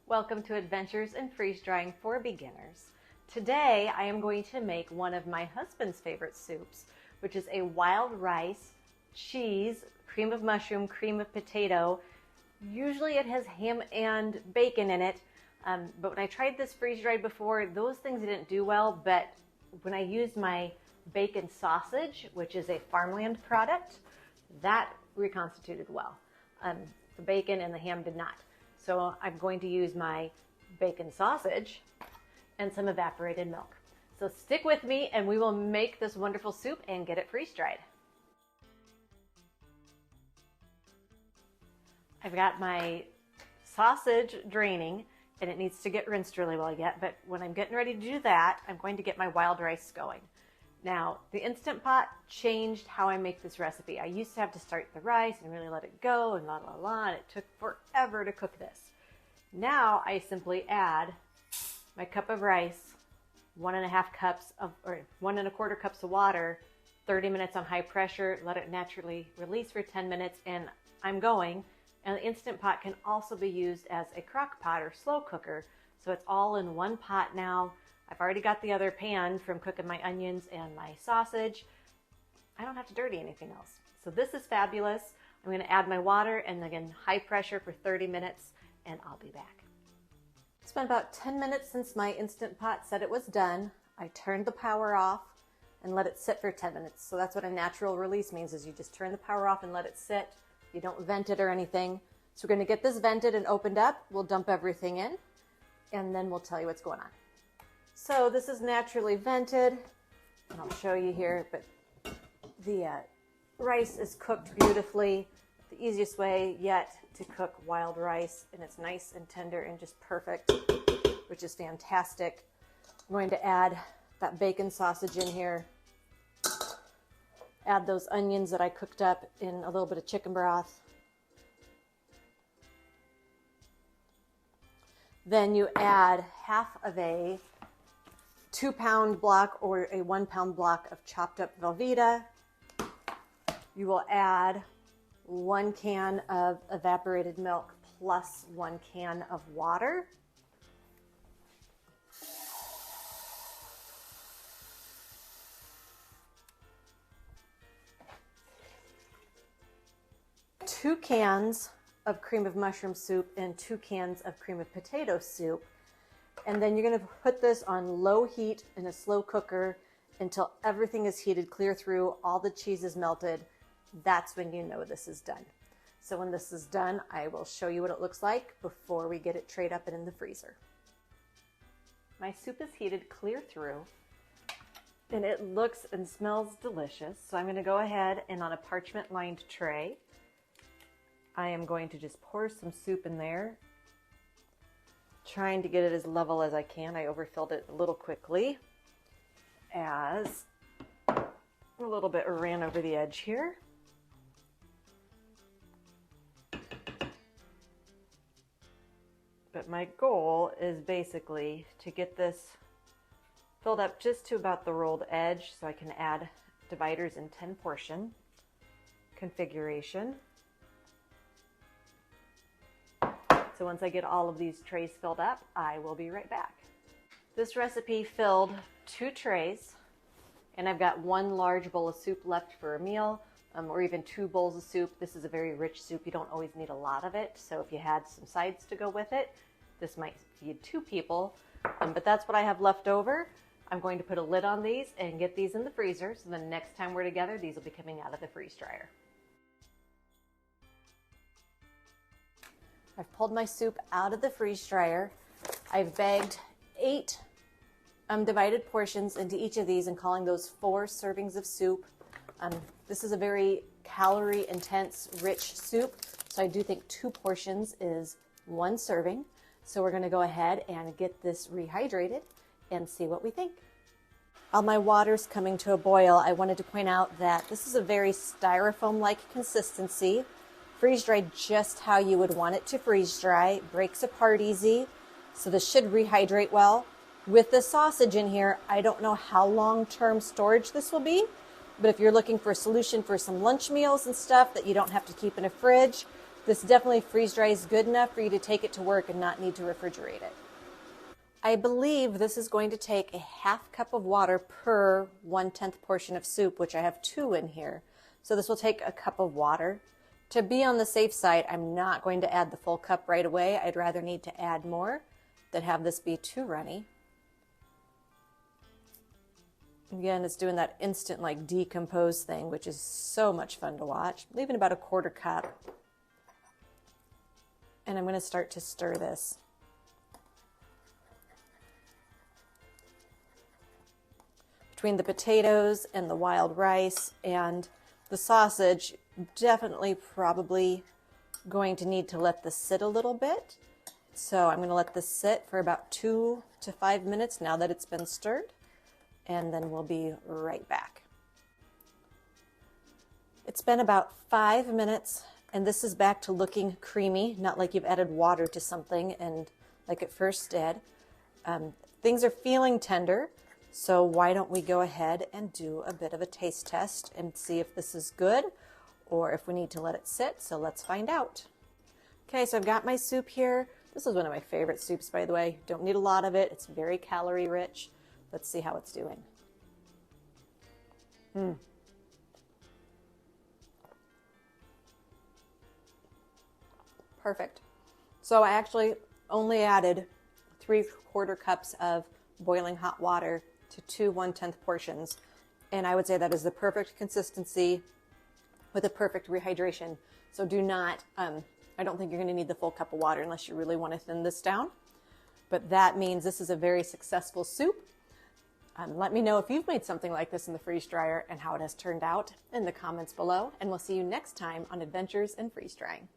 Welcome to Adventures in Freeze Drying for Beginners. Today I am going to make one of my husband's favorite soups, which is a wild rice, cheese, cream of mushroom, cream of potato. Usually it has ham and bacon in it, but when I tried this freeze dried before, those things didn't do well, but when I used my bacon sausage, which is a farmland product, that reconstituted well. The bacon and the ham did not. So I'm going to use my bacon sausage and some evaporated milk. So stick with me and we will make this wonderful soup and get it freeze dried. I've got my sausage draining and it needs to get rinsed really well yet, but when I'm getting ready to do that, I'm going to get my wild rice going. Now, the Instant Pot changed how I make this recipe. I used to have to start the rice and really let it go and la la la, and it took forever to cook this. Now, I simply add my cup of rice, 1.25 cups of, or 1.25 cups of water, 30 minutes on high pressure, let it naturally release for 10 minutes, and I'm going. And the Instant Pot can also be used as a crock pot or slow cooker, so it's all in one pot now. I've already got the other pan from cooking my onions and my sausage. I don't have to dirty anything else. So this is fabulous. I'm going to add my water and again, high pressure for 30 minutes and I'll be back. It's been about 10 minutes since my Instant Pot said it was done. I turned the power off and let it sit for 10 minutes. So that's what a natural release means, is you just turn the power off and let it sit. You don't vent it or anything. So we're going to get this vented and opened up. We'll dump everything in and then we'll tell you what's going on. So this is naturally vented, and I'll show you here, but the rice is cooked beautifully. The easiest way yet to cook wild rice, and it's nice and tender and just perfect, which is fantastic. I'm going to add that bacon sausage in here, add those onions that I cooked up in a little bit of chicken broth. Then you add half of a 2-pound block or a 1-pound block of chopped up Velveeta. You will add 1 can of evaporated milk plus 1 can of water. Two cans of cream of mushroom soup and 2 cans of cream of potato soup. And then you're going to put this on low heat in a slow cooker until everything is heated clear through, all the cheese is melted. That's when you know this is done. So when this is done, I will show you what it looks like before we get it trayed up and in the freezer. My soup is heated clear through and it looks and smells delicious. So I'm going to go ahead and on a parchment lined tray, I am going to just pour some soup in there, trying to get it as level as I can. I overfilled it a little quickly as a little bit ran over the edge here. But my goal is basically to get this filled up just to about the rolled edge so I can add dividers in 10 portion configuration. So once I get all of these trays filled up, I will be right back. This recipe filled 2 trays, and I've got 1 large bowl of soup left for a meal, or even 2 bowls of soup. This is a very rich soup. You don't always need a lot of it, so if you had some sides to go with it, this might feed 2 people, but that's what I have left over. I'm going to put a lid on these and get these in the freezer, so the next time we're together, these will be coming out of the freeze dryer. I've pulled my soup out of the freeze dryer. I've bagged 8 divided portions into each of these and calling those 4 servings of soup. This is a very calorie intense, rich soup, so I do think 2 portions is 1 serving. So we're going to go ahead and get this rehydrated and see what we think. While my water's coming to a boil, I wanted to point out that this is a very styrofoam-like consistency. Freeze dried just how you would want it to freeze dry, breaks apart easy, so this should rehydrate well. With the sausage in here, I don't know how long-term storage this will be, but if you're looking for a solution for some lunch meals and stuff that you don't have to keep in a fridge, This definitely freeze dries good enough for you to take it to work and not need to refrigerate it. I believe this is going to take a half cup of water per 1/10 portion of soup, which I have 2 in here. So this will take a cup of water. To be on the safe side, I'm not going to add the full cup right away. I'd rather need to add more than have this be too runny. Again, it's doing that instant like decompose thing, which is so much fun to watch. Leaving about a 1/4 cup. And I'm going to start to stir this. Between the potatoes and the wild rice and the sausage, definitely probably going to need to let this sit a little bit. So I'm going to let this sit for about 2 to 5 minutes now that it's been stirred, and then we'll be right back. It's been about 5 minutes, and this is back to looking creamy, not like you've added water to something and like it first did. Things are feeling tender, so why don't we go ahead and do a bit of a taste test and see if this is good or if we need to let it sit. So let's find out. Okay, so I've got my soup here. This is one of my favorite soups, by the way. Don't need a lot of it. It's very calorie rich. Let's see how it's doing. Perfect. So I actually only added 3/4 cups of boiling hot water to 2 1/10 portions. And I would say that is the perfect consistency with a perfect rehydration. So do not, I don't think you're going to need the full cup of water unless you really want to thin this down. But that means this is a very successful soup. Let me know if you've made something like this in the freeze dryer and how it has turned out in the comments below. And we'll see you next time on Adventures in Freeze Drying.